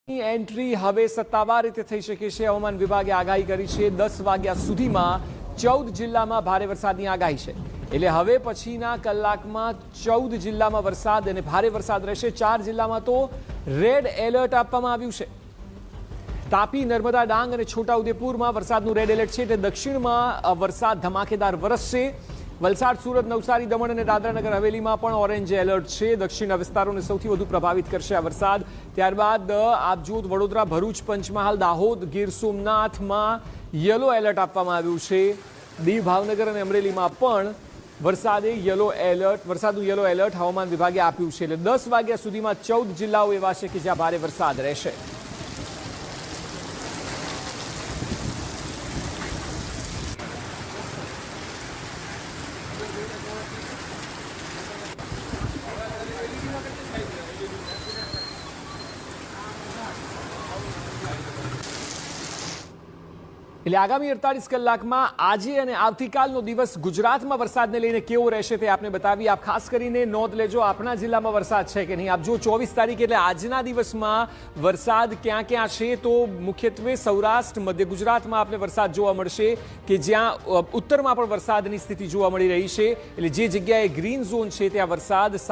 Entry હવે સત્તાવાર રીતે થઈ શકે છે। હવામાન વિભાગે આગાહી કરી છે 10 વાગ્યા સુધીમાં 14 જિલ્લામાં ભારે વરસાદની આગાહી છે। એટલે હવે પછીના કલાકમાં 14 જિલ્લામાં વરસાદ અને ભારે વરસાદ રહેશે। 4 જિલ્લામાં તો રેડ એલર્ટ આપવામાં આવ્યું છે। તાપી, નર્મદા, ડાંગ અને છોટાઉદેપુરમાં વરસાદનું રેડ એલર્ટ છે। એટલે દક્ષિણમાં વરસાદ ધમાકેદાર વરસશે। વલસાડ, સુરત, નવસારી, દમણ અને દાદરાનગર હવેલીમાં પણ ઓરેન્જ એલર્ટ છે। દક્ષિણના વિસ્તારોને સૌથી વધુ પ્રભાવિત કરશે આ વરસાદ। ત્યારબાદ આપ જુઓ વડોદરા, ભરૂચ, પંચમહાલ, દાહોદ, ગીર સોમનાથમાં યલો એલર્ટ આપવામાં આવ્યું છે। દીવ, ભાવનગર અને અમરેલીમાં પણ વરસાદનું યલો એલર્ટ હવામાન વિભાગે આપ્યું છે। એટલે 10 વાગ્યા સુધીમાં 14 જિલ્લાઓ એવા છે કે જ્યાં ભારે વરસાદ રહેશે। એટલે આગામી 48 કલાકમાં આજે અને આવતીકાલનો દિવસ ગુજરાતમાં વરસાદને લઈને કેવો રહેશે તે આપને બતાવી। આપ ખાસ કરીને નોંધ લેજો આપણા જિલ્લામાં વરસાદ છે કે નહીં। આપ જો 24 તારીખ એટલે આજના દિવસમાં વરસાદ ક્યાં ક્યાં છે તો મુખ્યત્વે સૌરાષ્ટ્ર, મધ્ય ગુજરાતમાં આપને વરસાદ જોવા મળશે કે જ્યાં ઉત્તરમાં પણ વરસાદની સ્થિતિ જોવા મળી રહી છે। એટલે જે જગ્યાએ ગ્રીન ઝોન છે ત્યાં વરસાદ